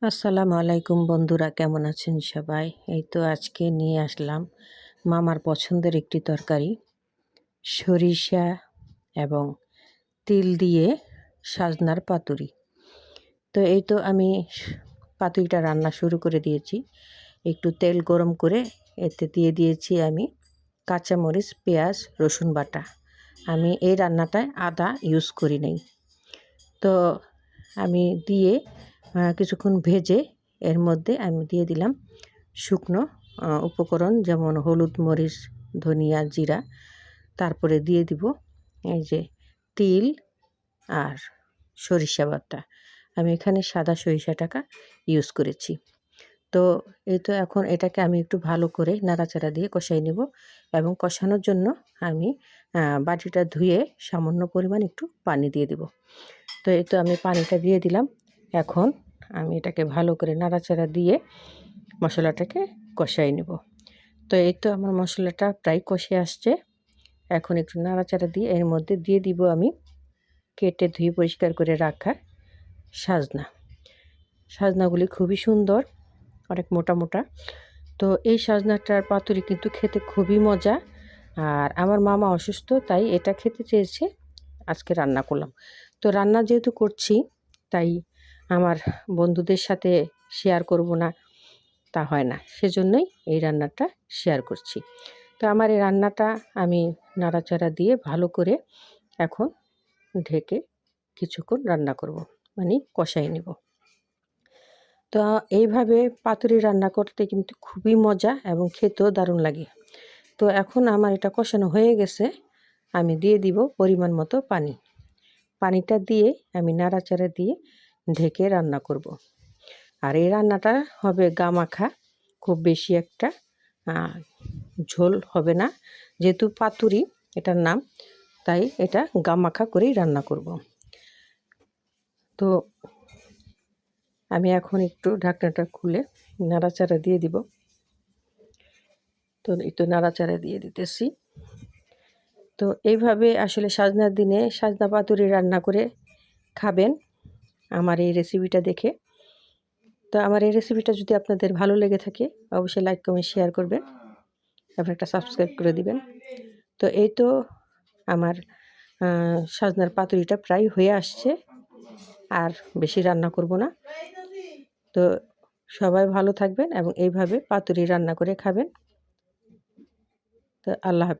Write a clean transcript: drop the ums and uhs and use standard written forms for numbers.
আসসালামু আলাইকুম বন্ধুরা, কেমন আছেন সবাই? এই তো আজকে নিয়ে আসলাম মামার পছন্দের একটি তরকারি, সরিষা এবং তিল দিয়ে সাজনার পাতুরি। তো এই তো আমি পাতুরিটা রান্না শুরু করে দিয়েছি। একটু তেল গরম করে এতে দিয়ে দিয়েছি আমি কাঁচামরিচ, পেঁয়াজ, রসুন বাটা। আমি এই রান্নাটায় আদা ইউজ করি নাই। তো আমি দিয়ে কিছুক্ষণ ভেজে এর মধ্যে আমি দিয়ে দিলাম শুকনো উপকরণ, যেমন হলুদ, মরিচ, ধনিয়া, জিরা। তারপরে দিয়ে দিব এই যে তিল আর সরিষা বাটা। আমি এখানে সাদা সরিষাটা ইউজ করেছি। তো এই তো এখন এটাকে আমি একটু ভালো করে নাড়াচাড়া দিয়ে কষাই নেব, এবং কষানোর জন্য আমি বাটিটা ধুয়ে সামান্য পরিমাণ একটু পানি দিয়ে দেব। তো এই তো আমি পানিটা দিয়ে দিলাম। এখন আমি এটাকে ভালো করে নাড়াচাড়া দিয়ে মশলাটাকে কষাই নেব। তো এই তো আমার মশলাটা প্রায় কষে আসছে। এখন একটু নাড়াচাড়া দিয়ে এর মধ্যে দিয়ে দিব আমি কেটে ধুয়ে পরিষ্কার করে রাখা সাজনাগুলি খুবই সুন্দর, অনেক মোটা মোটা। তো এই সাজনাটার পাতুরি কিন্তু খেতে খুবই মজা। আর আমার মামা অসুস্থ, তাই এটা খেতে চেয়েছে, আজকে রান্না করলাম। তো রান্না যেহেতু করছি, তাই আমার বন্ধুদের সাথে শেয়ার করব না তা হয় না, সেজন্যই এই রান্নাটা শেয়ার করছি। তো আমার এই রান্নাটা আমি নাড়াচাড়া দিয়ে ভালো করে এখন ঢেকে কিছুক্ষণ রান্না করব, মানে কষাই নেব। তো এইভাবে পাতুরি রান্না করতে কিন্তু খুবই মজা এবং খেতেও দারুণ লাগে। তো এখন আমার এটা কষানো হয়ে গেছে। আমি দিয়ে দিব পরিমাণ মতো পানি। পানিটা দিয়ে আমি নাড়াচাড়া দিয়ে ঢেকে রান্না করব। আর এই রান্নাটা হবে গামাখা, খুব বেশি একটা ঝোল হবে না, যেহেতু পাতুরি এটার নাম, তাই এটা গামাখা করেই রান্না করব। তো আমি এখন একটু ঢাকনাটা খুলে নাড়াচাড়া দিয়ে দিব। তো একটু নাড়াচাড়া দিয়ে দিতেছি। তো এইভাবে আসলে সাজনার দিনে সাজনা পাতুরি রান্না করে খাবেন আমার এই রেসিপিটা দেখে। তো আমার এই রেসিপিটা যদি আপনাদের ভালো লেগে থাকে, অবশ্যই লাইক, কমেন্ট, শেয়ার করবেন এবং একটা সাবস্ক্রাইব করে দিবেন। তো এই তো আমার সাজনার পাতুরিটা প্রায় হয়ে আসছে, আর বেশি রান্না করব না। তো সবাই ভালো থাকবেন এবং এইভাবে পাতুরি রান্না করে খাবেন। তো আল্লাহ হাফেজ।